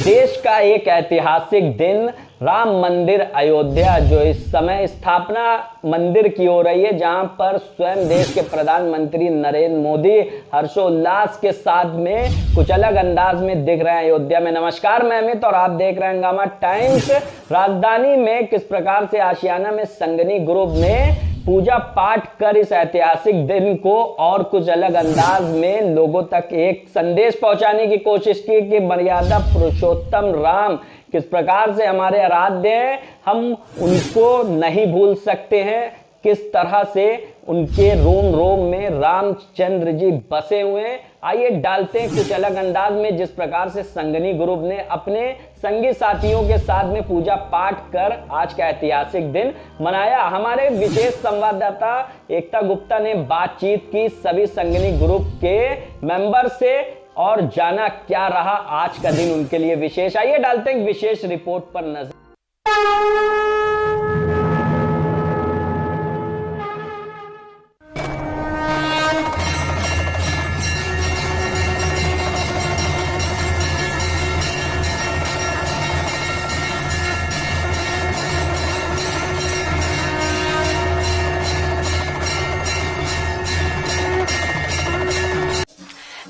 देश का एक ऐतिहासिक दिन, राम मंदिर अयोध्या, जो इस समय स्थापना मंदिर की हो रही है, जहां पर स्वयं देश के प्रधानमंत्री नरेंद्र मोदी हर्षोल्लास के साथ में कुछ अलग अंदाज में दिख रहे हैं अयोध्या में। नमस्कार, मैं अमित और आप देख रहे हैं हंगामा टाइम्स। राजधानी में किस प्रकार से आशियाना में संगनी ग्रुप ने पूजा पाठ कर इस ऐतिहासिक दिन को और कुछ अलग अंदाज में लोगों तक एक संदेश पहुंचाने की कोशिश की कि मर्यादा पुरुषोत्तम राम किस प्रकार से हमारे आराध्य हैं, हम उनको नहीं भूल सकते हैं। किस तरह से उनके रोम रोम में रामचंद्र जी बसे हुए हैं। आइए डालते हैं कुछ अलग अंदाज में जिस प्रकार से संगनी ग्रुप ने अपने संगी साथियों के साथ में पूजा पाठ कर आज का ऐतिहासिक दिन मनाया। हमारे विशेष संवाददाता एकता गुप्ता ने बातचीत की सभी संगनी ग्रुप के मेंबर से और जाना क्या रहा आज का दिन उनके लिए विशेष। आइए डालते हैं विशेष रिपोर्ट पर नजर।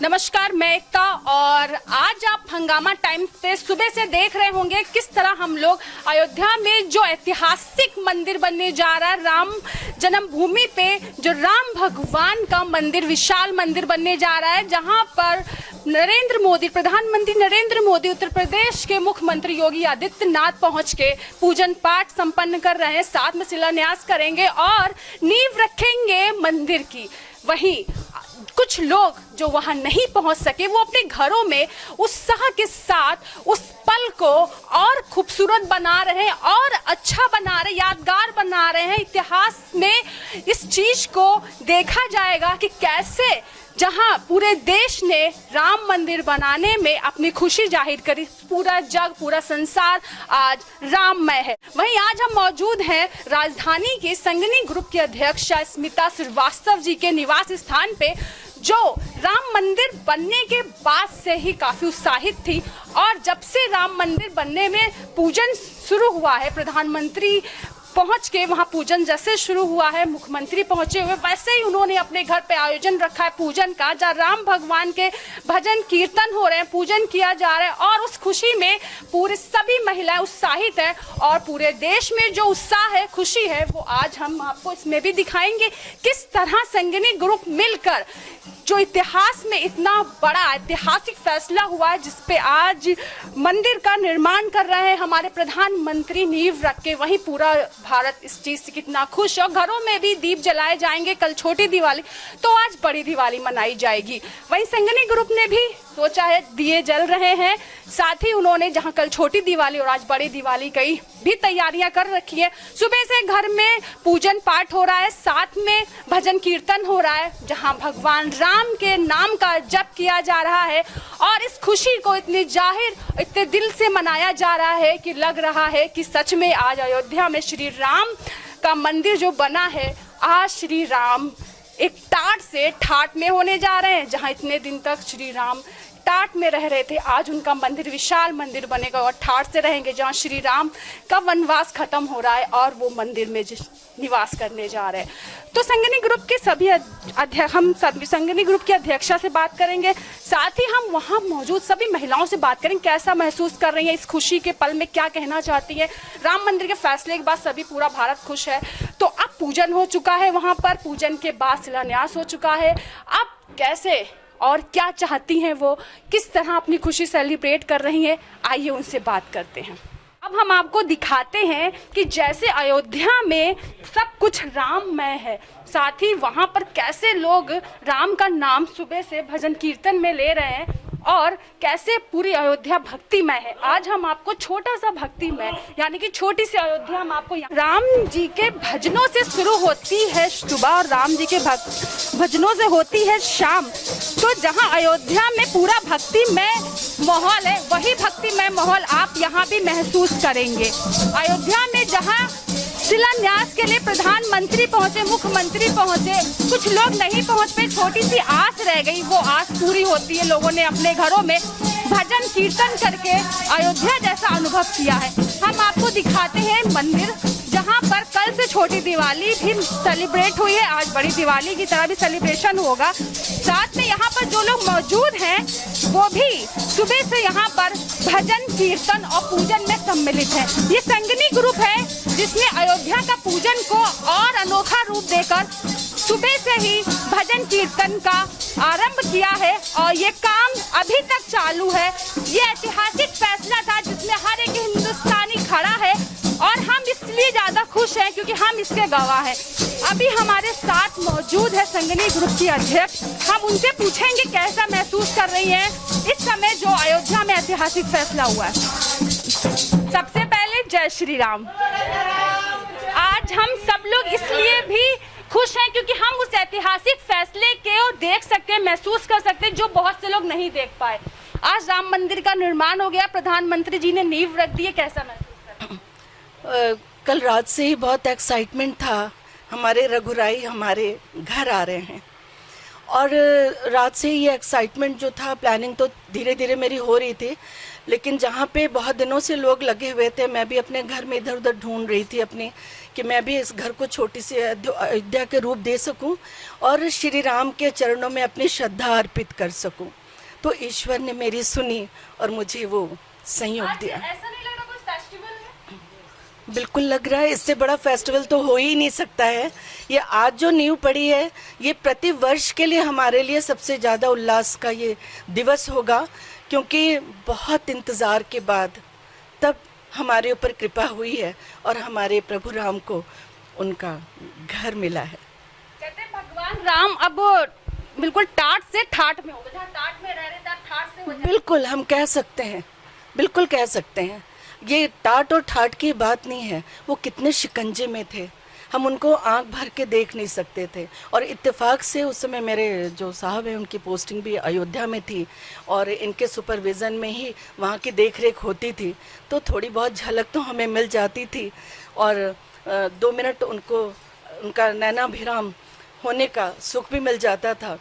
नमस्कार, मैं एकता और आज आप हंगामा टाइम्स पे सुबह से देख रहे होंगे किस तरह हम लोग अयोध्या में जो ऐतिहासिक मंदिर बनने जा रहा है, राम जन्मभूमि पे जो राम भगवान का मंदिर, विशाल मंदिर बनने जा रहा है, जहां पर नरेंद्र मोदी, प्रधानमंत्री नरेंद्र मोदी उत्तर प्रदेश के मुख्यमंत्री योगी आदित्यनाथ पहुंच के पूजन पाठ संपन्न कर रहे हैं, साथ में शिलान्यास करेंगे और नींव रखेंगे मंदिर की। वहीं कुछ लोग जो वहां नहीं पहुंच सके वो अपने घरों में उत्साह के साथ उस पल को और खूबसूरत बना रहे हैं और अच्छा बना रहे, यादगार बना रहे हैं। इतिहास में इस चीज को देखा जाएगा कि कैसे जहां पूरे देश ने राम मंदिर बनाने में अपनी खुशी जाहिर करी, पूरा जग, पूरा संसार आज राममय है। वहीं आज हम मौजूद हैं राजधानी के संगनी ग्रुप के अध्यक्ष स्मिता श्रीवास्तव जी के निवास स्थान पे, जो राम मंदिर बनने के बाद से ही काफी उत्साहित थी और जब से राम मंदिर बनने में पूजन शुरू हुआ है, प्रधानमंत्री पहुंच के वहां पूजन जैसे शुरू हुआ है, मुख्यमंत्री पहुंचे हुए, वैसे ही उन्होंने अपने घर पे आयोजन रखा है पूजन का, जहाँ राम भगवान के भजन कीर्तन हो रहे हैं, पूजन किया जा रहा है और उस खुशी में पूरे सभी महिलाएं उत्साहित है और पूरे देश में जो उत्साह है, खुशी है, वो आज हम आपको इसमें भी दिखाएंगे किस तरह संगनी ग्रुप मिलकर जो इतिहास में इतना बड़ा ऐतिहासिक फैसला हुआ है, जिसपे आज मंदिर का निर्माण कर रहे हैं हमारे प्रधानमंत्री नींव रख के। वहीं पूरा भारत इस चीज से कितना खुश है। घरों में भी दीप जलाए जाएंगे, कल छोटी दिवाली तो आज बड़ी दिवाली मनाई जाएगी। वहीं संगनी ग्रुप ने भी सोचा है, दिए जल रहे हैं, साथ ही उन्होंने जहां कल छोटी दिवाली और आज बड़ी दिवाली कई भी तैयारियां कर रखी है। सुबह से घर में पूजन पाठ हो रहा है, साथ में भजन कीर्तन हो रहा है, जहां भगवान राम के नाम का जप किया जा रहा है और इस खुशी को इतनी जाहिर, इतने दिल से मनाया जा रहा है कि लग रहा है कि सच में आज अयोध्या में श्री राम का मंदिर जो बना है, आज श्री राम एक टाट से ठाट में होने जा रहे हैं। जहां इतने दिन तक श्री राम टाट में रह रहे थे, आज उनका मंदिर विशाल मंदिर बनेगा और ठाट से रहेंगे, जहां श्री राम का वनवास खत्म हो रहा है और वो मंदिर में निवास करने जा रहे हैं। तो संगनी ग्रुप के सभी हम संगनी ग्रुप की अध्यक्षा से बात करेंगे, साथ ही हम वहां मौजूद सभी महिलाओं से बात करेंगे कैसा महसूस कर रही हैं इस खुशी के पल में, क्या कहना चाहती है। राम मंदिर के फैसले के बाद सभी, पूरा भारत खुश है। तो अब पूजन हो चुका है, वहां पर पूजन के बाद शिलान्यास हो चुका है। अब कैसे और क्या चाहती हैं वो, किस तरह अपनी खुशी सेलिब्रेट कर रही हैं, आइए उनसे बात करते हैं। अब हम आपको दिखाते हैं कि जैसे अयोध्या में सब कुछ राममय है, साथ ही वहां पर कैसे लोग राम का नाम सुबह से भजन कीर्तन में ले रहे हैं और कैसे पूरी अयोध्या भक्तिमय है। आज हम आपको छोटा सा भक्तिमय, यानी कि छोटी सी अयोध्या हम आपको, राम जी के भजनों से शुरू होती है सुबह और राम जी के भजनों से होती है शाम। तो जहां अयोध्या में पूरा भक्तिमय माहौल है, वही भक्तिमय माहौल आप यहाँ भी महसूस करेंगे। अयोध्या में जहां शिलान्यास के लिए प्रधानमंत्री पहुंचे, मुख्यमंत्री पहुंचे, कुछ लोग नहीं पहुंच पाए, छोटी सी आस रह गई, वो आस पूरी होती है। लोगों ने अपने घरों में भजन कीर्तन करके अयोध्या जैसा अनुभव किया है। हम आपको दिखाते हैं मंदिर, जहां पर कल से छोटी दिवाली भी सेलिब्रेट हुई है, आज बड़ी दिवाली की तरह भी सेलिब्रेशन होगा। साथ में यहाँ पर जो लोग मौजूद हैं वो भी सुबह से यहाँ पर भजन कीर्तन और पूजन में सम्मिलित है। ये संगनी ग्रुप है जिसने अयोध्या का पूजन को और अनोखा रूप देकर सुबह से ही भजन कीर्तन का आरंभ किया है और ये काम अभी तक चालू है। ये ऐतिहासिक फैसला था जिसमें हर एक हिंदुस्तानी खड़ा है और हम इसलिए ज्यादा खुश हैं क्योंकि हम इसके गवाह हैं। अभी हमारे साथ मौजूद है संगनी ग्रुप की अध्यक्ष, हम उनसे पूछेंगे कैसा महसूस कर रही हैं इस समय जो अयोध्या में ऐतिहासिक फैसला हुआ है। सबसे पहले जय श्री राम। आज हम सब लोग इसलिए भी खुश हैं क्योंकि हम उस ऐतिहासिक फैसले को देख सकते हैं, महसूस कर सकते हैं जो बहुत से लोग नहीं देख पाए। आज राम मंदिर का निर्माण हो गया, प्रधानमंत्री जी ने नींव रख दी है, कैसा महसूस कर रहे हैं? कल रात से ही बहुत एक्साइटमेंट था। हमारे रघुराई हमारे घर आ रहे हैं और रात से ही ये एक्साइटमेंट जो था, प्लानिंग तो धीरे धीरे मेरी हो रही थी, लेकिन जहाँ पे बहुत दिनों से लोग लगे हुए थे, मैं भी अपने घर में इधर उधर ढूंढ रही थी अपनी कि मैं भी इस घर को छोटी सी अयोध्या के रूप दे सकूं और श्री राम के चरणों में अपनी श्रद्धा अर्पित कर सकूं। तो ईश्वर ने मेरी सुनी और मुझे वो संयोग दिया। ऐसा नहीं लग रहा कुछ फेस्टिवल है? बिल्कुल लग रहा है, इससे बड़ा फेस्टिवल तो हो ही नहीं सकता है। ये आज जो नींव पड़ी है, ये प्रति वर्ष के लिए हमारे लिए सबसे ज़्यादा उल्लास का ये दिवस होगा, क्योंकि बहुत इंतज़ार के बाद तब हमारे ऊपर कृपा हुई है और हमारे प्रभु राम को उनका घर मिला है। कहते हैं भगवान राम अब बिल्कुल टाट से ठाट में हो गए, जहाँ टाट में रह रहे थे ठाट से हो जाए। बिल्कुल हम कह सकते हैं, बिल्कुल कह सकते हैं। ये टाट और ठाट की बात नहीं है, वो कितने शिकंजे में थे, हम उनको आंख भर के देख नहीं सकते थे। और इत्तेफाक से उस समय मेरे जो साहब हैं उनकी पोस्टिंग भी अयोध्या में थी और इनके सुपरविज़न में ही वहाँ की देख रेख होती थी, तो थोड़ी बहुत झलक तो हमें मिल जाती थी और 2 मिनट उनको उनका नैनाभिराम होने का सुख भी मिल जाता था।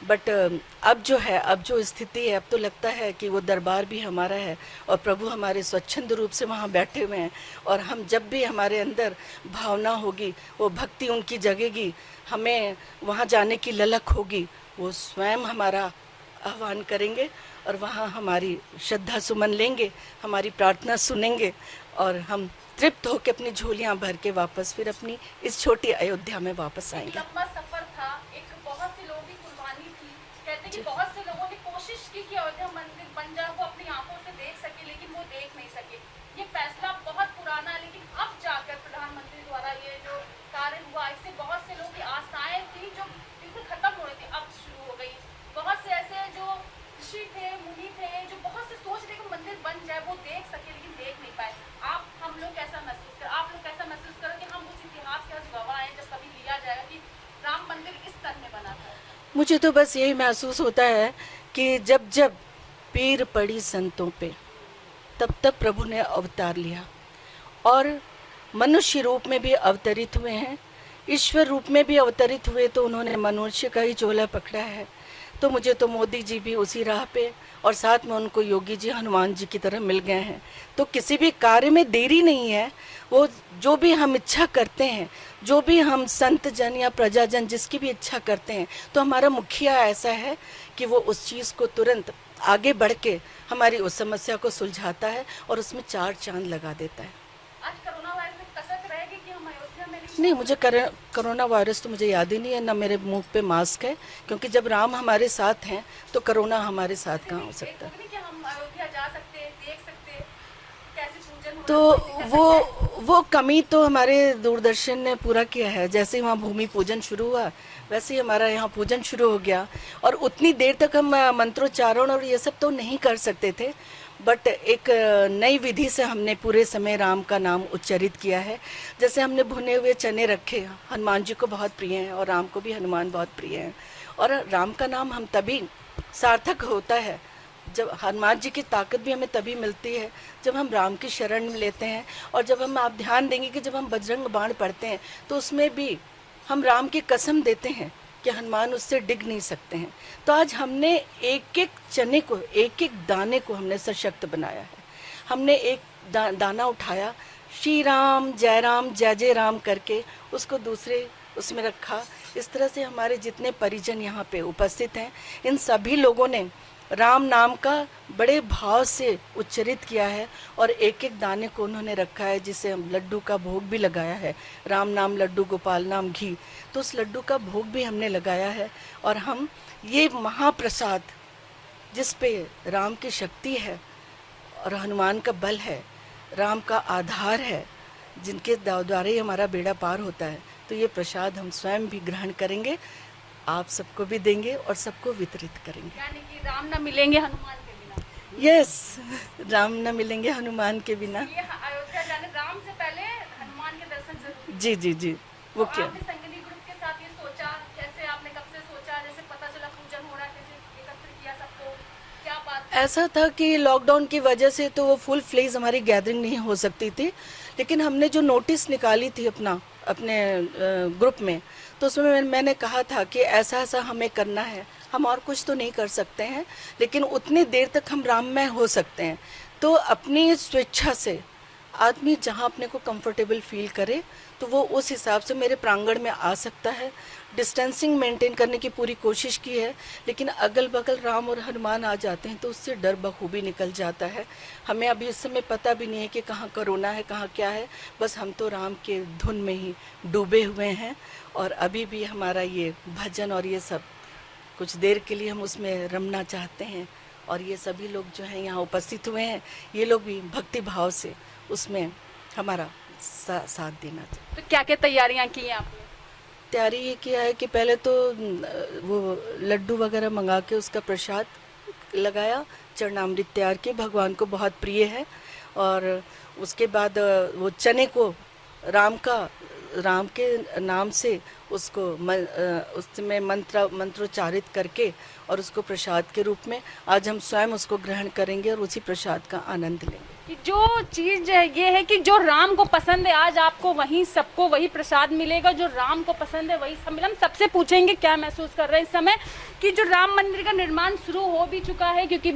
बट अब जो है, अब जो स्थिति है, अब तो लगता है कि वो दरबार भी हमारा है और प्रभु हमारे स्वच्छंद रूप से वहाँ बैठे हुए हैं और हम जब भी हमारे अंदर भावना होगी, वो भक्ति उनकी जगेगी, हमें वहाँ जाने की ललक होगी, वो स्वयं हमारा आह्वान करेंगे और वहाँ हमारी श्रद्धा सुमन लेंगे, हमारी प्रार्थना सुनेंगे और हम तृप्त होकर अपनी झोलियाँ भर के वापस फिर अपनी इस छोटी अयोध्या में वापस आएंगे। लंबा सफर था, एक बहुत से लोगों की कुर्बानी थी। कहते हैं कि बहुत से लोगों ने कोशिश की कि अयोध्या मंदिर बन जाए, वो अपनी आंखों से देख सके, लेकिन वो देख नहीं सके। ये फैसला बहुत पुराना है, लेकिन अब जाकर प्रधानमंत्री द्वारा ये जो कार्य हुआ, इससे बहुत से लोगों की आशाएं थी जो बिल्कुल खत्म हो रही थी, अब शुरू हो गई। बहुत से ऐसे जो ऋषि थे, मुनि थे, जो बहुत से सोच रहे कि मंदिर बन जाए, वो देख सके लेकिन देख नहीं पाए। हम लोग कैसा महसूस कर, आप लोग कैसा महसूस करो कि हम उस इतिहास के गवाह हैं जब कभी लिया जाएगा कि राम मंदिर इस स्तर में बना था? मुझे तो बस यही महसूस होता है कि जब जब पीर पड़ी संतों पे, तब तक प्रभु ने अवतार लिया और मनुष्य रूप में भी अवतरित हुए हैं, ईश्वर रूप में भी अवतरित हुए, तो उन्होंने मनुष्य का ही चोला पकड़ा है। तो मुझे तो मोदी जी भी उसी राह पे और साथ में उनको योगी जी हनुमान जी की तरह मिल गए हैं। तो किसी भी कार्य में देरी नहीं है, वो जो भी हम इच्छा करते हैं, जो भी हम संत जन या प्रजाजन जिसकी भी इच्छा करते हैं, तो हमारा मुखिया ऐसा है कि वो उस चीज़ को तुरंत आगे बढ़ के हमारी उस समस्या को सुलझाता है और उसमें 4 चांद लगा देता है। आज कोरोना वायरस में कसरत रहेगी कि हम अयोध्या में नहीं, मुझे कोरोना वायरस तो मुझे याद ही नहीं है, ना मेरे मुंह पे मास्क है, क्योंकि जब राम हमारे साथ हैं तो कोरोना हमारे साथ कहाँ हो सकता है। कि हम अयोध्या जा सकते हैं, देख सकते हैं कैसे पूजन हो तो रहा है, वो कमी तो हमारे दूरदर्शन ने पूरा किया है। जैसे ही वहाँ भूमि पूजन शुरू हुआ, वैसे ही हमारा यहाँ पूजन शुरू हो गया और उतनी देर तक हम मंत्रोच्चारण और ये सब तो नहीं कर सकते थे, बट एक नई विधि से हमने पूरे समय राम का नाम उच्चारित किया है। जैसे हमने भुने हुए चने रखे, हनुमान जी को बहुत प्रिय हैं और राम को भी हनुमान बहुत प्रिय हैं, और राम का नाम हम तभी सार्थक होता है जब हनुमान जी की ताकत भी हमें तभी मिलती है जब हम राम की शरण में लेते हैं। और जब आप ध्यान देंगे कि जब हम बजरंग बाण पढ़ते हैं तो उसमें भी हम राम की कसम देते हैं कि हनुमान उससे डिग नहीं सकते हैं। तो आज हमने एक एक चने को, एक एक दाने को हमने सशक्त बनाया है। हमने एक दाना उठाया, श्री राम जय जय राम करके उसको दूसरे उसमें रखा। इस तरह से हमारे जितने परिजन यहाँ पे उपस्थित हैं, इन सभी लोगों ने राम नाम का बड़े भाव से उच्चरित किया है और एक एक दाने को उन्होंने रखा है, जिसे हम लड्डू का भोग भी लगाया है। राम नाम लड्डू गोपाल नाम घी, तो उस लड्डू का भोग भी हमने लगाया है। और हम ये महाप्रसाद जिस पे राम की शक्ति है और हनुमान का बल है, राम का आधार है, जिनके द्वारा ही हमारा बेड़ा पार होता है, तो ये प्रसाद हम स्वयं भी ग्रहण करेंगे, आप सबको भी देंगे और सबको वितरित करेंगे। यानी कि राम न मिलेंगे हनुमान के बिना। यस, राम न मिलेंगे हनुमान के बिना। ये अयोध्या जाने राम से पहले हनुमान के दर्शन जरूरी। जी जी जी, वो तो क्या आपने संगिनी ग्रुप के साथ ये सोचा, कैसे आपने कब से सोचा, जैसे पता चला पूजन हो रहा है, कैसे एकत्र किया सबको, क्या बात? ऐसा था कि लॉकडाउन की वजह से तो वो फुल फ्लेज हमारी गैदरिंग नहीं हो सकती थी, लेकिन हमने जो नोटिस निकाली थी अपने ग्रुप में, तो उसमें मैंने कहा था कि ऐसा ऐसा हमें करना है, हम और कुछ तो नहीं कर सकते हैं, लेकिन उतनी देर तक हम राममय हो सकते हैं। तो अपनी स्वेच्छा से आदमी जहाँ अपने को कंफर्टेबल फील करे, तो वो उस हिसाब से मेरे प्रांगण में आ सकता है। डिस्टेंसिंग मेंटेन करने की पूरी कोशिश की है, लेकिन अगल बगल राम और हनुमान आ जाते हैं तो उससे डर बखूबी निकल जाता है। हमें अभी इस समय पता भी नहीं है कि कहाँ कोरोना है, कहाँ क्या है, बस हम तो राम के धुन में ही डूबे हुए हैं। और अभी भी हमारा ये भजन और ये सब कुछ देर के लिए हम उसमें रमना चाहते हैं, और ये सभी लोग जो हैं यहाँ उपस्थित हुए हैं, ये लोग भी भक्ति भाव से उसमें हमारा साथ देना चाहिए। तो क्या क्या तैयारियां की हैं आपने? तैयारी ये किया है कि पहले तो वो लड्डू वगैरह मंगा के उसका प्रसाद लगाया, चरणामृत तैयार किए, भगवान को बहुत प्रिय है। और उसके बाद वो चने को राम के नाम से उसको उसमें मंत्रोच्चारित करके और उसको प्रसाद के रूप में आज हम स्वयं उसको ग्रहण करेंगे और उसी प्रसाद का आनंद लेंगे। कि जो चीज ये है कि जो राम को पसंद है, आज आपको वही सबको वही प्रसाद मिलेगा, जो राम को पसंद है वही सब। हम सबसे पूछेंगे क्या महसूस कर रहे हैं इस समय कि जो राम मंदिर का निर्माण शुरू हो भी चुका है, क्योंकि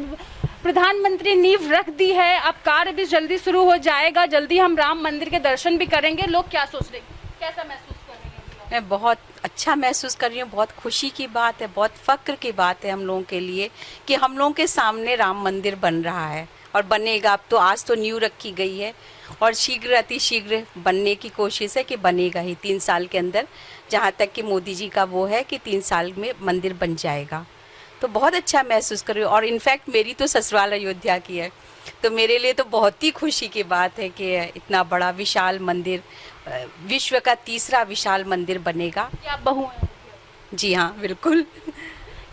प्रधानमंत्री नींव रख दी है, अब कार्य भी जल्दी शुरू हो जाएगा, जल्दी हम राम मंदिर के दर्शन भी करेंगे। लोग क्या सोच रहे हैं, कैसा महसूस कर रहे हैं? मैं बहुत अच्छा महसूस कर रही हूँ, बहुत खुशी की बात है, बहुत फक्र की बात है हम लोगों के लिए कि हम लोगों के सामने राम मंदिर बन रहा है और बनेगा। अब तो आज तो नींव रखी गई है और शीघ्र अति शीघ्र बनने की कोशिश है कि बनेगा ही 3 साल के अंदर, जहाँ तक कि मोदी जी का वो है कि 3 साल में मंदिर बन जाएगा। तो बहुत अच्छा महसूस कर रही हूँ। और इनफैक्ट मेरी तो ससुराल अयोध्या की है, तो मेरे लिए तो बहुत ही खुशी की बात है कि इतना बड़ा विशाल मंदिर, विश्व का 3रा विशाल मंदिर बनेगा। क्या आप बहू हैं? जी हाँ, बिल्कुल।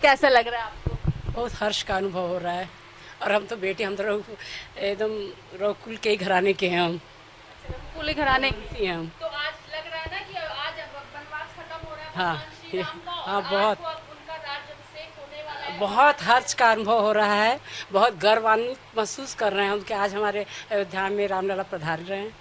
कैसा लग रहा है आपको? बहुत हर्ष का अनुभव हो रहा है। और हम तो बेटे, हम तो एकदम रघुकुल के घराने के हैं, हम पूरे घराने इसी हैं हम। तो आज लग रहा है ना कि आज वनवास खत्म हो रहा है, हाँ, भगवान श्री राम का, हाँ, और आज बहुत। को अब उनका राज्याभिषेक होने वाला है। बहुत हर्ष का अनुभव हो रहा है, बहुत गर्वान्वित महसूस कर रहे हैं हम कि आज हमारे अयोध्या में रामलला पधार रहे हैं।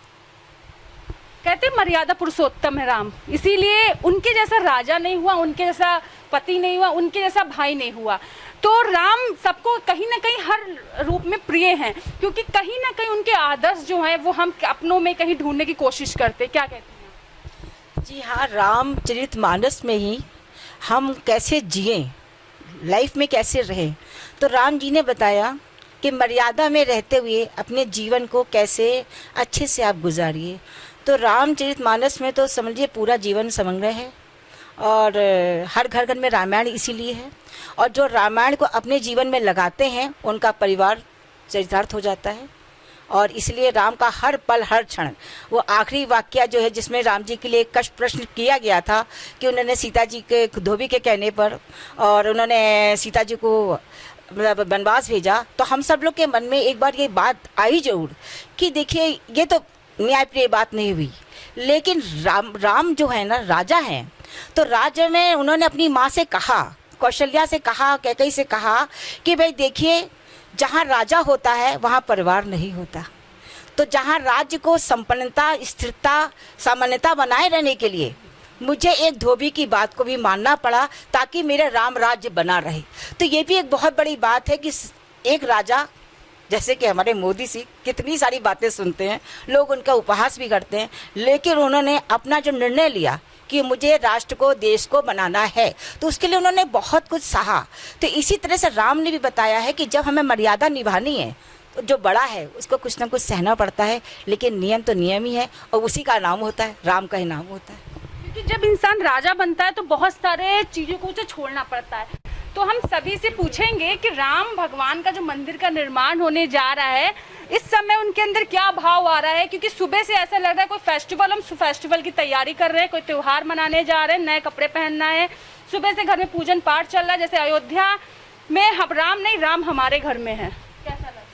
कहते हैं मर्यादा पुरुषोत्तम है राम, इसीलिए उनके जैसा राजा नहीं हुआ, उनके जैसा पति नहीं हुआ, उनके जैसा भाई नहीं हुआ। तो राम सबको कहीं ना कहीं हर रूप में प्रिय हैं, क्योंकि कहीं ना कहीं उनके आदर्श जो हैं वो हम अपनों में कहीं ढूंढने की कोशिश करते। क्या कहते हैं? जी हाँ, रामचरितमानस में ही हम कैसे जिएं, लाइफ में कैसे रहें, तो राम जी ने बताया कि मर्यादा में रहते हुए अपने जीवन को कैसे अच्छे से आप गुजारिए। तो रामचरितमानस में तो समझिए पूरा जीवन समग्र है, और हर घर घर में रामायण इसीलिए है। और जो रामायण को अपने जीवन में लगाते हैं उनका परिवार चरितार्थ हो जाता है। और इसलिए राम का हर पल हर क्षण, वो आखिरी वाक्य जो है जिसमें राम जी के लिए एक कष्ट प्रश्न किया गया था कि उन्होंने सीता जी के धोबी के कहने पर और उन्होंने सीता जी को मतलब वनवास भेजा, तो हम सब लोग के मन में एक बार ये बात आई जरूर कि देखिए ये तो न्यायप्रिय बात नहीं हुई, लेकिन राम जो है ना राजा हैं, तो राज्य में उन्होंने अपनी माँ से कहा, कौशल्या से कहा, कैकेयी से कहा कि भाई देखिए जहाँ राजा होता है वहाँ परिवार नहीं होता। तो जहाँ राज्य को संपन्नता, स्थिरता, सामान्यता बनाए रहने के लिए मुझे एक धोबी की बात को भी मानना पड़ा ताकि मेरा राम राज्य बना रहे। तो ये भी एक बहुत बड़ी बात है कि एक राजा जैसे कि हमारे मोदी जी कितनी सारी बातें सुनते हैं, लोग उनका उपहास भी करते हैं, लेकिन उन्होंने अपना जो निर्णय लिया कि मुझे राष्ट्र को, देश को बनाना है, तो उसके लिए उन्होंने बहुत कुछ सहा। तो इसी तरह से राम ने भी बताया है कि जब हमें मर्यादा निभानी है तो जो बड़ा है उसको कुछ ना कुछ सहना पड़ता है, लेकिन नियम तो नियम ही है और उसी का नाम होता है, राम का ही नाम होता है। क्योंकि जब इंसान राजा बनता है तो बहुत सारे चीज़ों को उसे छोड़ना पड़ता है। तो हम सभी से पूछेंगे कि राम भगवान का जो मंदिर का निर्माण होने जा रहा है, इस समय उनके अंदर क्या भाव आ रहा है? क्योंकि सुबह से ऐसा लग रहा है कोई फेस्टिवल, हम फेस्टिवल की तैयारी कर रहे हैं, कोई त्योहार मनाने जा रहे हैं, नए कपड़े पहनना है, सुबह से घर में पूजन पाठ चल रहा है। जैसे अयोध्या में हम राम नहीं, राम हमारे घर में है। कैसा लग रहा है?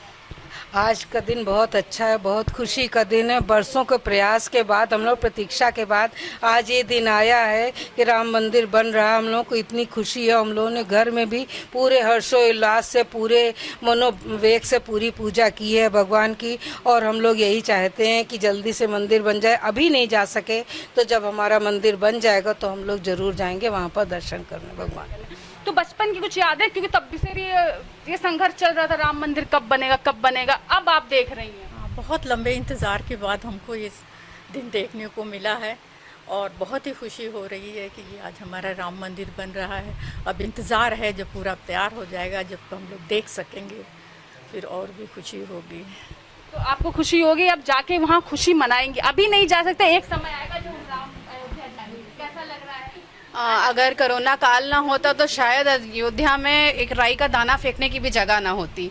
आज का दिन बहुत अच्छा है, बहुत खुशी का दिन है। बरसों के प्रयास के बाद, हम लोग प्रतीक्षा के बाद आज ये दिन आया है कि राम मंदिर बन रहा है। हम लोगों को इतनी खुशी है। हम लोगों ने घर में भी पूरे हर्षोल्लास से, पूरे मनोवेग से पूरी पूजा की है भगवान की, और हम लोग यही चाहते हैं कि जल्दी से मंदिर बन जाए। अभी नहीं जा सके तो जब हमारा मंदिर बन जाएगा तो हम लोग जरूर जाएंगे वहाँ पर दर्शन करने भगवान। तो बचपन की कुछ यादें, क्योंकि तब भी से ये संघर्ष चल रहा था, राम मंदिर कब बनेगा कब बनेगा, अब आप देख रही हैं। बहुत लंबे इंतज़ार के बाद हमको ये दिन देखने को मिला है और बहुत ही खुशी हो रही है कि ये आज हमारा राम मंदिर बन रहा है। अब इंतज़ार है जब पूरा तैयार हो जाएगा, जब हम लोग देख सकेंगे, फिर और भी खुशी होगी। तो आपको खुशी होगी, अब जाके वहाँ खुशी मनाएंगे। अभी नहीं जा सकते, एक समय आएगा जो राम अयोध्या जाएंगे। कैसा लग रहा है? अगर कोरोना काल ना होता तो शायद अयोध्या में एक राई का दाना फेंकने की भी जगह ना होती,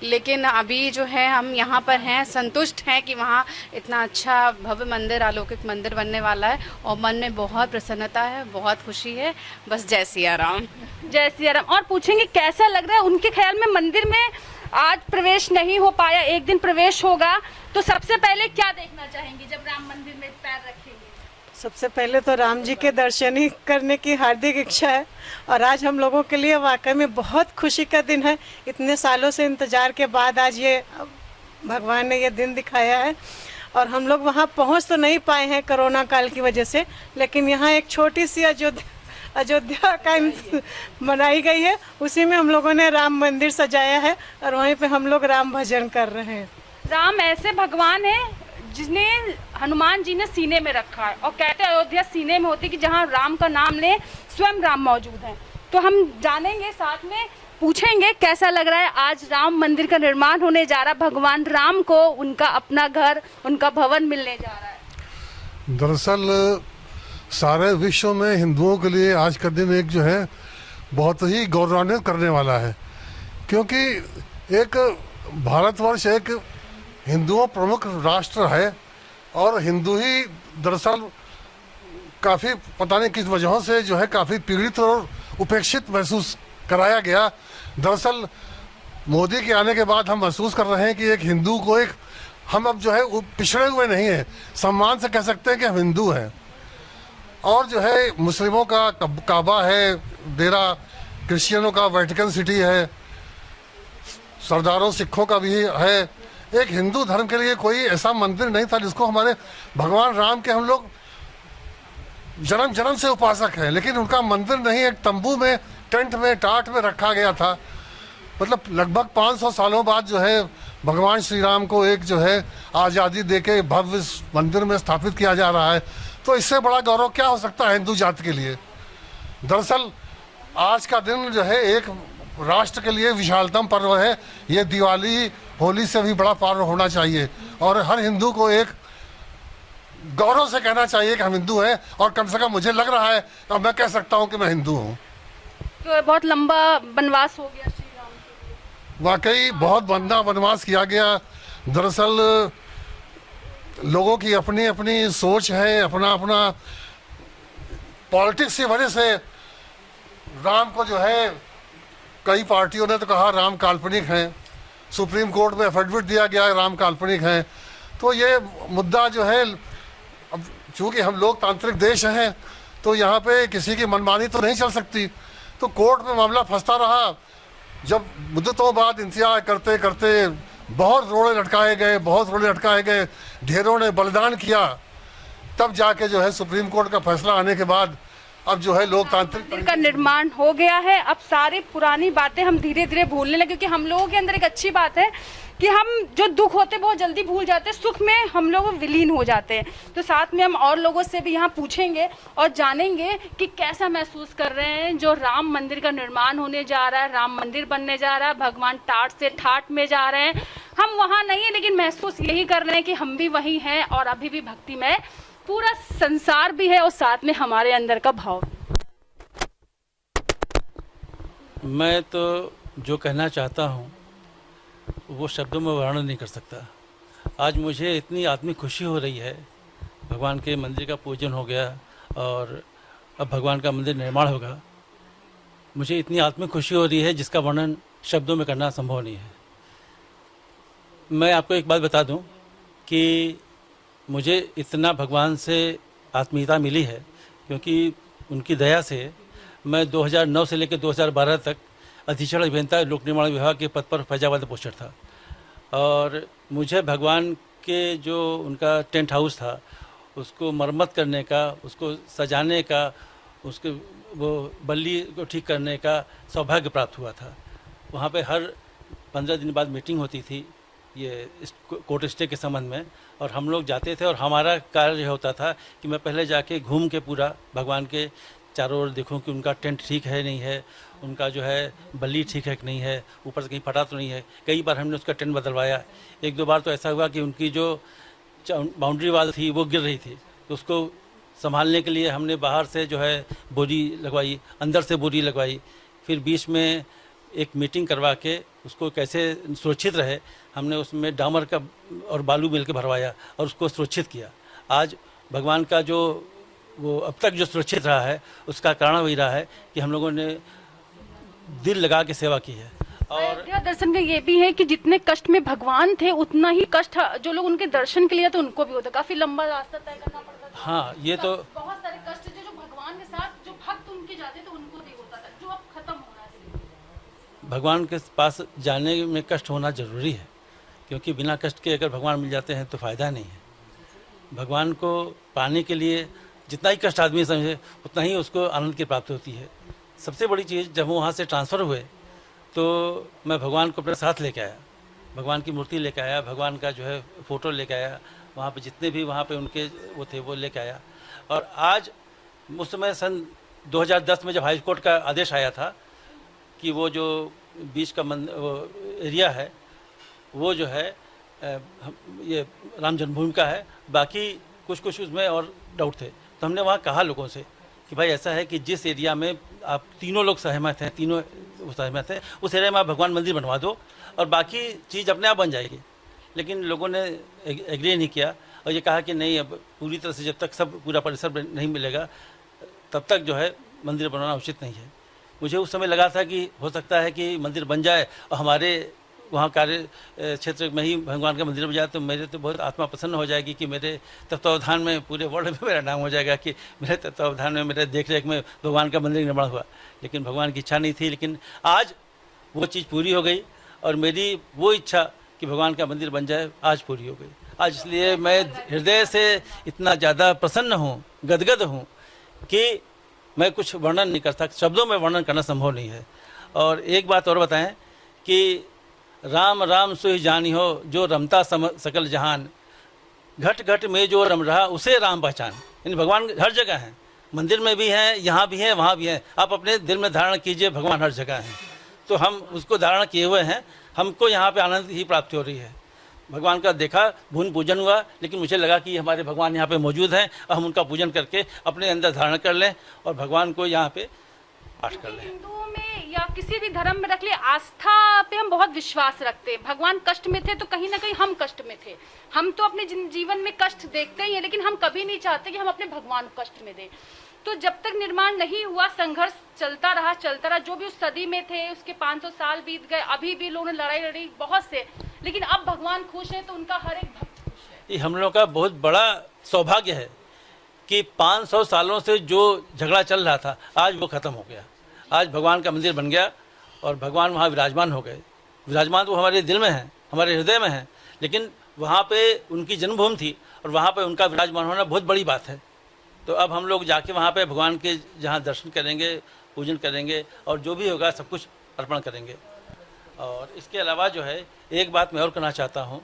लेकिन अभी जो है हम यहाँ पर हैं, संतुष्ट हैं कि वहाँ इतना अच्छा भव्य मंदिर, अलौकिक मंदिर बनने वाला है और मन में बहुत प्रसन्नता है, बहुत खुशी है। बस जय सिया राम। जय सिया राम। और पूछेंगे कैसा लग रहा है? उनके ख्याल में मंदिर में आज प्रवेश नहीं हो पाया, एक दिन प्रवेश होगा, तो सबसे पहले क्या देखना चाहेंगी जब राम मंदिर में पैर रखेंगे? सबसे पहले तो राम जी के दर्शन ही करने की हार्दिक इच्छा है, और आज हम लोगों के लिए वाकई में बहुत खुशी का दिन है। इतने सालों से इंतजार के बाद आज ये भगवान ने ये दिन दिखाया है, और हम लोग वहाँ पहुँच तो नहीं पाए हैं कोरोना काल की वजह से, लेकिन यहाँ एक छोटी सी अयोध्या का बनाई गई है, उसी में हम लोगों ने राम मंदिर सजाया है और वहीं पे हम लोग राम भजन कर रहे हैं। राम ऐसे भगवान है जिसने हनुमान जी ने सीने में रखा है, और कहते हैं अयोध्या सीने में होती कि जहाँ राम का नाम ले स्वयं राम मौजूद हैं। तो हम जानेंगे, साथ में पूछेंगे कैसा लग रहा है आज राम मंदिर का निर्माण होने जा रहा है, भगवान राम को उनका अपना घर, उनका भवन मिलने जा रहा है। दरअसल सारे विश्व में हिंदुओं के लिए आज का दिन एक जो है बहुत ही गौरवान्वित करने वाला है, क्योंकि एक भारतवर्ष एक हिंदुओं प्रमुख राष्ट्र है और हिंदू ही दरअसल काफ़ी पता नहीं किस वजहों से जो है काफ़ी पीड़ित और उपेक्षित महसूस कराया गया। दरअसल मोदी के आने के बाद हम महसूस कर रहे हैं कि एक हिंदू को एक हम अब जो है पिछड़े हुए नहीं हैं, सम्मान से कह सकते हैं कि हम हिंदू हैं। और जो है मुस्लिमों का काबा है, डेरा क्रिश्चियनों का वेटिकन सिटी है, सरदारों सिखों का भी है। एक हिंदू धर्म के लिए कोई ऐसा मंदिर नहीं था जिसको हमारे भगवान राम के हम लोग जन्म जन्म से उपासक हैं, लेकिन उनका मंदिर नहीं, एक तंबू में, टेंट में, टाट में रखा गया था। मतलब लगभग 500 सालों बाद जो है भगवान श्री राम को एक जो है आज़ादी देके भव्य मंदिर में स्थापित किया जा रहा है। तो इससे बड़ा गौरव क्या हो सकता है हिंदू जाति के लिए। दरअसल आज का दिन जो है एक राष्ट्र के लिए विशालतम पर्व है। ये दिवाली, होली से भी बड़ा पर्व होना चाहिए और हर हिंदू को एक गौरव से कहना चाहिए कि हम हिंदू हैं, और कम से कम मुझे लग रहा है और मैं कह सकता हूं कि मैं हिंदू हूं। तो बहुत लंबा वनवास हो गया श्री राम के लिए। वाकई बहुत लंबा वनवास किया गया। दरअसल लोगों की अपनी अपनी सोच है, अपना अपना पॉलिटिक्स की वजह से राम को जो है कई पार्टियों ने तो कहा राम काल्पनिक हैं, सुप्रीम कोर्ट में एफिडेविट दिया गया राम काल्पनिक हैं। तो ये मुद्दा जो है, अब चूँकि हम लोकतांत्रिक देश हैं तो यहाँ पे किसी की मनमानी तो नहीं चल सकती, तो कोर्ट में मामला फंसता रहा। जब मुद्दतों बाद इंतजार करते करते बहुत रोड़े लटकाए गए, ढेरों ने बलिदान किया, तब जाके जो है सुप्रीम कोर्ट का फैसला आने के बाद अब जो है लोकतांत्रिक मंदिर का निर्माण हो गया है। अब सारी पुरानी बातें हम धीरे धीरे भूलने लगे, क्योंकि हम लोगों के अंदर एक अच्छी बात है कि हम जो दुख होते बहुत जल्दी भूल जाते हैं, सुख में हम लोग विलीन हो जाते हैं। तो साथ में हम और लोगों से भी यहाँ पूछेंगे और जानेंगे कि कैसा महसूस कर रहे हैं जो राम मंदिर का निर्माण होने जा रहा है, राम मंदिर बनने जा रहा है, भगवान टाट से ठाट में जा रहे हैं। हम वहाँ नहीं है, लेकिन महसूस यही कर रहे हैं कि हम भी वहीं हैं और अभी भी भक्ति में पूरा संसार भी है और साथ में हमारे अंदर का भाव। मैं तो जो कहना चाहता हूँ वो शब्दों में वर्णन नहीं कर सकता। आज मुझे इतनी आत्मिक खुशी हो रही है, भगवान के मंदिर का पूजन हो गया और अब भगवान का मंदिर निर्माण होगा। मुझे इतनी आत्मिक खुशी हो रही है जिसका वर्णन शब्दों में करना संभव नहीं है। मैं आपको एक बात बता दूं कि मुझे इतना भगवान से आत्मीयता मिली है क्योंकि उनकी दया से मैं 2009 से लेकर 2012 तक अधीक्षण अभियंता लोक निर्माण विभाग के पद पर फैजाबाद पोस्टेड था और मुझे भगवान के जो उनका टेंट हाउस था उसको मरम्मत करने का, उसको सजाने का, उसके वो बल्ली को ठीक करने का सौभाग्य प्राप्त हुआ था। वहाँ पे हर 15 दिन बाद मीटिंग होती थी ये कोर्ट स्टे के संबंध में और हम लोग जाते थे और हमारा कार्य होता था कि मैं पहले जाके घूम के पूरा भगवान के चारों ओर देखूं कि उनका टेंट ठीक है नहीं है, उनका जो है बल्ली ठीक है कि नहीं है, ऊपर से कहीं फटा तो नहीं है। कई बार हमने उसका टेंट बदलवाया। एक दो बार तो ऐसा हुआ कि उनकी जो बाउंड्री वाल थी वो गिर रही थी, तो उसको संभालने के लिए हमने बाहर से जो है बोरी लगवाई, अंदर से बोरी लगवाई, फिर बीच में एक मीटिंग करवा के उसको कैसे सुरक्षित रहे हमने उसमें डामर का और बालू मिल के भरवाया और उसको सुरक्षित किया। आज भगवान का जो वो अब तक जो सुरक्षित रहा है उसका कारण वही रहा है कि हम लोगों ने दिल लगा के सेवा की है। और अयोध्या दर्शन का ये भी है कि जितने कष्ट में भगवान थे उतना ही कष्ट जो लोग उनके दर्शन के लिए तो उनको भी होता, काफी लंबा रास्ता तय करना पड़ता था। हाँ, ये तो बहुत सारे कष्ट थे जो भगवान के साथ जो भक्त उनके जाते थे उनको भी होता था, जो अब खत्म हो रहा है। भगवान के पास जाने में कष्ट होना जरूरी है क्योंकि बिना कष्ट के अगर भगवान मिल जाते हैं तो फायदा नहीं है। भगवान को पाने के लिए जितना ही कष्ट आदमी समझे उतना ही उसको आनंद की प्राप्ति होती है। सबसे बड़ी चीज़ जब वो वहाँ से ट्रांसफ़र हुए तो मैं भगवान को अपने साथ लेके आया, भगवान की मूर्ति लेके आया, भगवान का जो है फ़ोटो लेके आया, वहाँ पे जितने भी वहाँ पे उनके वो थे वो लेके आया। और आज उस समय सन 2010 में जब हाई कोर्ट का आदेश आया था कि वो जो बीच का वो एरिया है वो जो है ये राम जन्मभूमि का है, बाकी कुछ उसमें और डाउट थे। तो हमने वहाँ कहा लोगों से कि भाई ऐसा है कि जिस एरिया में आप तीनों लोग सहमत हैं, तीनों सहमत हैं, उस एरिया में आप भगवान मंदिर बनवा दो और बाकी चीज़ अपने आप बन जाएगी। लेकिन लोगों ने एग्री नहीं किया और ये कहा कि नहीं, अब पूरी तरह से जब तक सब पूरा परिसर नहीं मिलेगा तब तक जो है मंदिर बनाना उचित नहीं है। मुझे उस समय लगा था कि हो सकता है कि मंदिर बन जाए और हमारे वहाँ कार्य क्षेत्र में ही भगवान का मंदिर बन जाए तो मेरे तो बहुत आत्मा प्रसन्न हो जाएगी कि मेरे तत्वावधान में पूरे वर्ल्ड में मेरा नाम हो जाएगा कि मेरे तत्वावधान में, मेरे देख रेख में भगवान का मंदिर निर्माण हुआ। लेकिन भगवान की इच्छा नहीं थी, लेकिन आज वो चीज़ पूरी हो गई और मेरी वो इच्छा कि भगवान का मंदिर बन जाए आज पूरी हो गई। आज इसलिए मैं हृदय से इतना ज़्यादा प्रसन्न हूँ, गदगद हूँ कि मैं कुछ वर्णन नहीं कर सकता, शब्दों में वर्णन करना संभव नहीं है। और एक बात और बताएं कि राम राम सोई जानी हो जो रमता सकल जहान, घट घट में जो रम रहा उसे राम पहचान। यानी भगवान हर जगह हैं, मंदिर में भी हैं, यहाँ भी हैं, वहाँ भी हैं। आप अपने दिल में धारण कीजिए भगवान हर जगह हैं, तो हम उसको धारण किए हुए हैं। हमको यहाँ पे आनंद ही प्राप्ति हो रही है। भगवान का देखा, भून पूजन हुआ, लेकिन मुझे लगा कि हमारे भगवान यहाँ पे मौजूद हैं और हम उनका पूजन करके अपने अंदर धारण कर लें और भगवान को यहाँ पे पाठ कर लें। हिंदुओं में या किसी भी धर्म में रख ले, आस्था पे हम बहुत विश्वास रखते हैं। भगवान कष्ट में थे तो कहीं ना कहीं हम कष्ट में थे। हम तो अपने जीवन में कष्ट देखते ही हैं, लेकिन हम कभी नहीं चाहते कि हम अपने भगवान को कष्ट में दें। तो जब तक निर्माण नहीं हुआ संघर्ष चलता रहा। जो भी उस सदी में थे उसके 500 साल बीत गए, अभी भी लोगों ने लड़ाई लड़ी बहुत से, लेकिन अब भगवान खुश है तो उनका हर एक भक्त खुश है। ये हम लोग का बहुत बड़ा सौभाग्य है कि 500 सालों से जो झगड़ा चल रहा था आज वो खत्म हो गया। आज भगवान का मंदिर बन गया और भगवान वहाँ विराजमान हो गए। विराजमान तो हमारे दिल में है, हमारे हृदय में है, लेकिन वहाँ पे उनकी जन्मभूमि थी और वहाँ पे उनका विराजमान होना बहुत बड़ी बात है। तो अब हम लोग जाके वहाँ पे भगवान के जहाँ दर्शन करेंगे, पूजन करेंगे और जो भी होगा सब कुछ अर्पण करेंगे। और इसके अलावा जो है एक बात मैं और कहना चाहता हूँ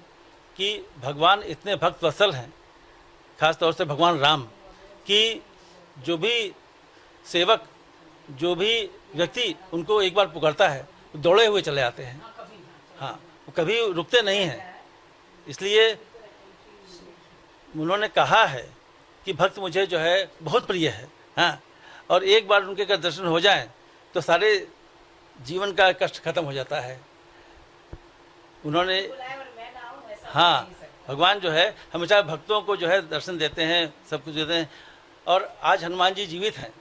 कि भगवान इतने भक्त वत्सल हैं, ख़ास तौर से भगवान राम, कि जो भी सेवक, जो भी व्यक्ति उनको एक बार पुकारता है दौड़े हुए चले आते हैं। हाँ, वो कभी रुकते नहीं हैं। इसलिए उन्होंने कहा है कि भक्त मुझे जो है बहुत प्रिय है। हाँ, और एक बार उनके अगर दर्शन हो जाएं तो सारे जीवन का कष्ट खत्म हो जाता है। उन्होंने हाँ, भगवान जो है हमेशा भक्तों को जो है दर्शन देते हैं, सब कुछ देते हैं। और आज हनुमान जी जीवित हैं,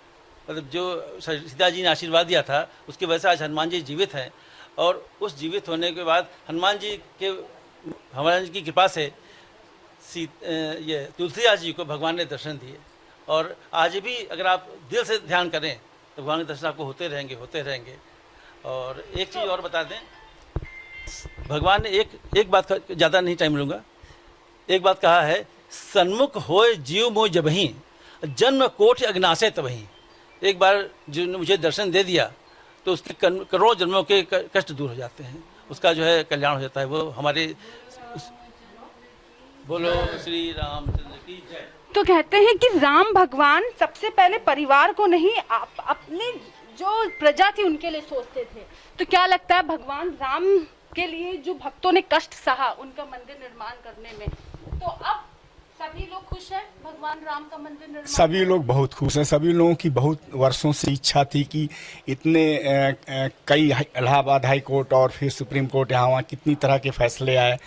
मतलब जो सीता जी ने आशीर्वाद दिया था उसकी वजह से आज हनुमान जी जीवित हैं। और उस जीवित होने के बाद हनुमान जी की कृपा से ये तुलसीदास जी को भगवान ने दर्शन दिए। और आज भी अगर आप दिल से ध्यान करें तो भगवान के दर्शन आपको होते रहेंगे। और एक चीज़ और बता दें, भगवान ने एक बात, ज़्यादा नहीं टाइम लूँगा, एक बात कहा है, सन्मुख होए जीव मोह जबहीं, जन्म कोटि अग्नाशे तबहीं। एक बार जिन्होंने मुझे दर्शन दे दिया तो उसके करोड़ों जन्मों के कष्ट दूर हो जाते हैं, उसका जो है कल्याण हो जाता है। वो हमारे बोलो श्री रामचंद्र की जय। तो कहते हैं कि राम भगवान सबसे पहले परिवार को नहीं, अपने जो प्रजा थी उनके लिए सोचते थे। तो क्या लगता है भगवान राम के लिए जो भक्तों ने कष्ट सहा उनका मंदिर निर्माण करने में, तो अब सभी लोग खुश हैं भगवान राम का मंदिर निर्माण? सभी लोग बहुत खुश हैं। सभी लोगों की बहुत वर्षों से इच्छा थी कि इतने कई इलाहाबाद हाई कोर्ट और फिर सुप्रीम कोर्ट, यहाँ वहाँ कितनी तरह के फैसले आए,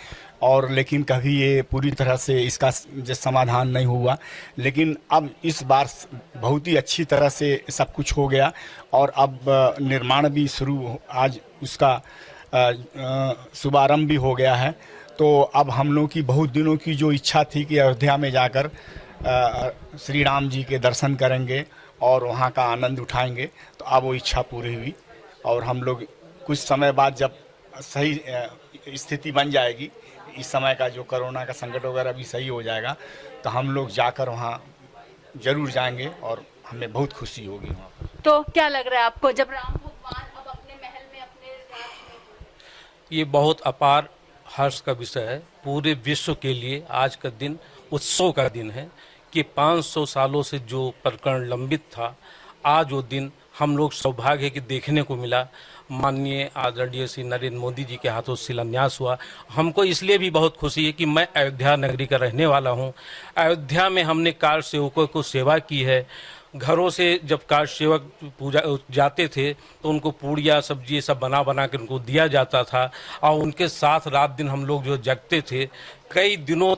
और लेकिन कभी ये पूरी तरह से इसका जो समाधान नहीं हुआ। लेकिन अब इस बार बहुत ही अच्छी तरह से सब कुछ हो गया और अब निर्माण भी शुरू, आज उसका शुभारंभ भी हो गया है। तो अब हम लोग की बहुत दिनों की जो इच्छा थी कि अयोध्या में जाकर श्री राम जी के दर्शन करेंगे और वहाँ का आनंद उठाएंगे, तो अब वो इच्छा पूरी हुई। और हम लोग कुछ समय बाद जब सही स्थिति बन जाएगी, इस समय का जो कोरोना का संकट वगैरह भी सही हो जाएगा, तो हम लोग जाकर वहाँ जरूर जाएंगे और हमें बहुत खुशी होगी वहाँ पर। तो क्या लग रहा है आपको जब राम भगवान अब अपने महल में, अपने राज में? ये बहुत अपार हर्ष का विषय है। पूरे विश्व के लिए आज का दिन उत्सव का दिन है कि 500 सालों से जो प्रकरण लंबित था, आज वो दिन हम लोग सौभाग्य की देखने को मिला। माननीय आदरणीय श्री नरेंद्र मोदी जी के हाथों शिलान्यास हुआ। हमको इसलिए भी बहुत खुशी है कि मैं अयोध्या नगरी का रहने वाला हूं। अयोध्या में हमने कार सेवकों को सेवा की है। घरों से जब कार सेवक पूजा जाते थे तो उनको पूड़िया सब्जी सब बना बना के उनको दिया जाता था और उनके साथ रात दिन हम लोग जो जगते थे, कई दिनों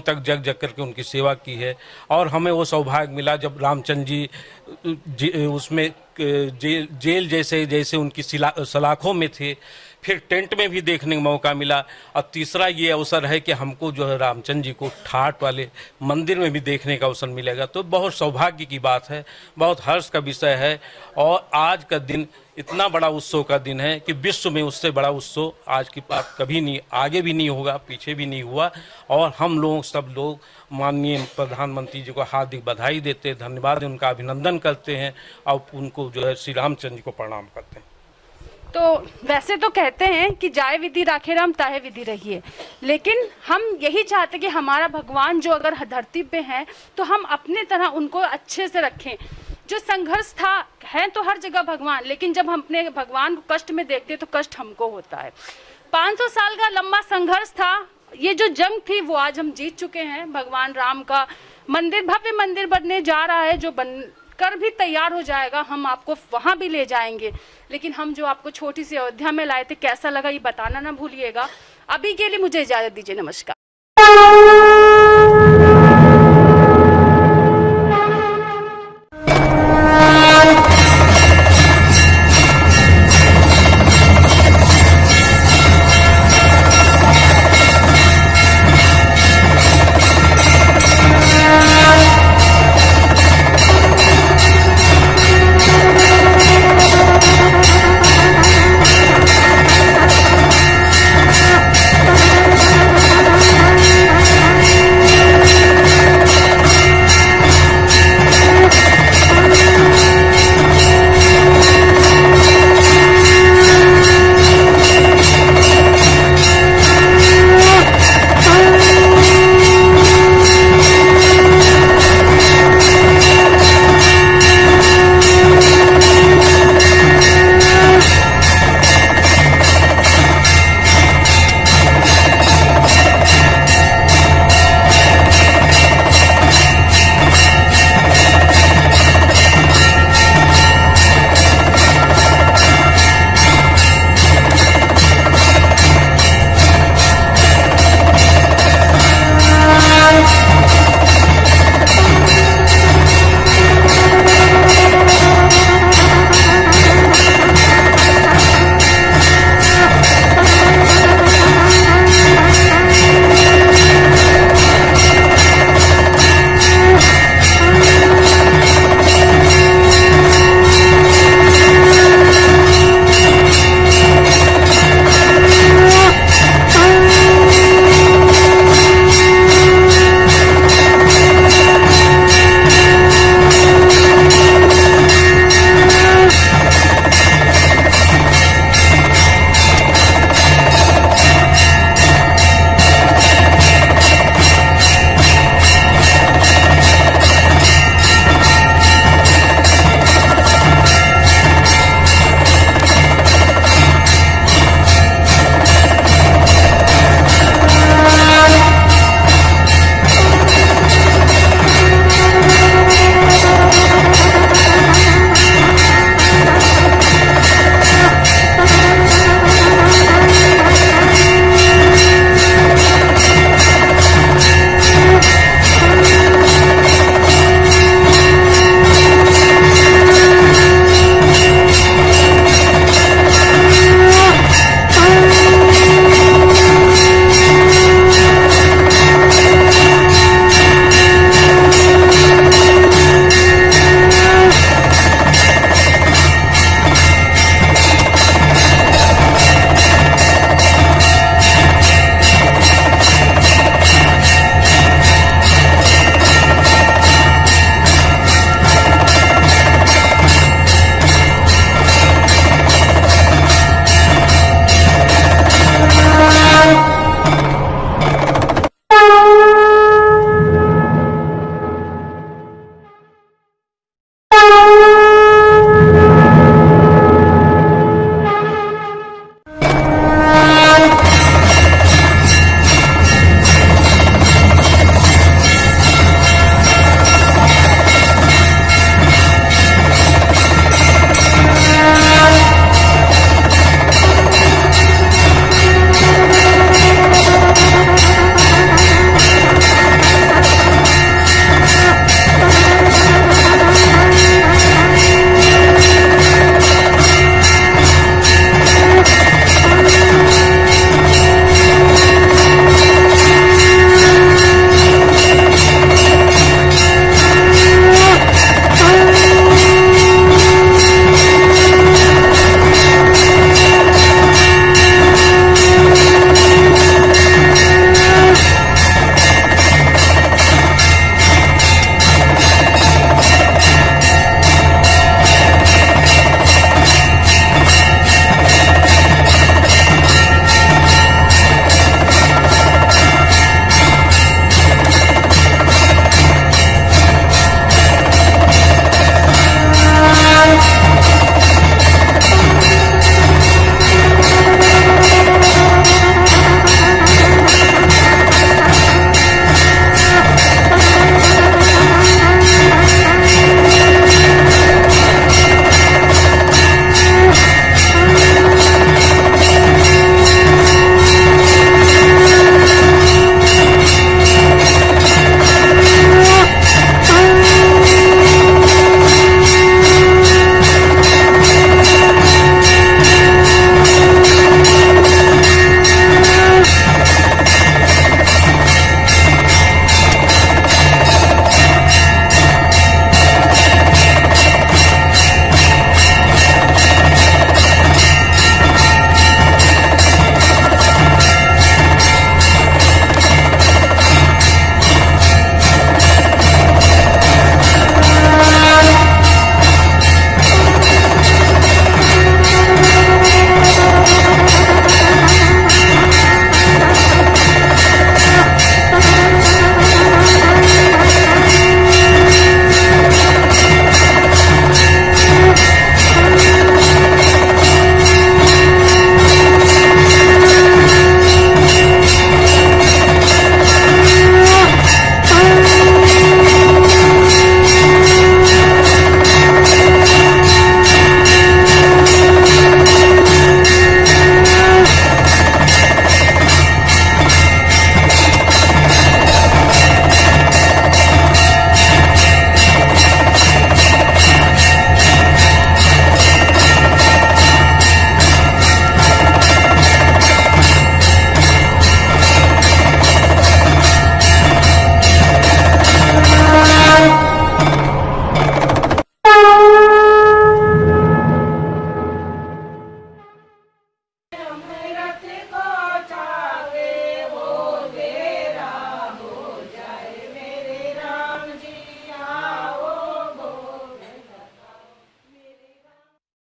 तक जग करके उनकी सेवा की है। और हमें वो सौभाग्य मिला जब रामचंद्र जी उसमें जेल जैसे उनकी सलाखों में थे, फिर टेंट में भी देखने का मौका मिला। और तीसरा ये अवसर है कि हमको जो है रामचंद्र जी को ठाट वाले मंदिर में भी देखने का अवसर मिलेगा। तो बहुत सौभाग्य की बात है, बहुत हर्ष का विषय है। और आज का दिन इतना बड़ा उत्सव का दिन है कि विश्व में उससे बड़ा उत्सव आज की बात कभी नहीं, आगे भी नहीं होगा, पीछे भी नहीं हुआ। और हम लोग सब लोग माननीय प्रधानमंत्री जी को हार्दिक बधाई देते हैं, धन्यवाद, उनका अभिनंदन करते हैं और उनको जो है श्री रामचंद्र जी को प्रणाम करते हैं। तो वैसे तो कहते हैं कि जाए विधि राखे राम ताहे विधि रहिए, लेकिन हम यही चाहते कि हमारा भगवान जो अगर धरती पे हैं तो हम अपने तरह उनको अच्छे से रखें। जो संघर्ष था है तो हर जगह भगवान, लेकिन जब हम अपने भगवान को कष्ट में देखते तो कष्ट हमको होता है। 500 साल का लंबा संघर्ष था, ये जो जंग थी वो आज हम जीत चुके हैं। भगवान राम का मंदिर, भव्य मंदिर बनने जा रहा है, जो बनकर भी तैयार हो जाएगा। हम आपको वहां भी ले जाएंगे, लेकिन हम जो आपको छोटी सी अयोध्या में लाए थे, कैसा लगा ये बताना ना भूलिएगा। अभी के लिए मुझे इजाजत दीजिए, नमस्कार।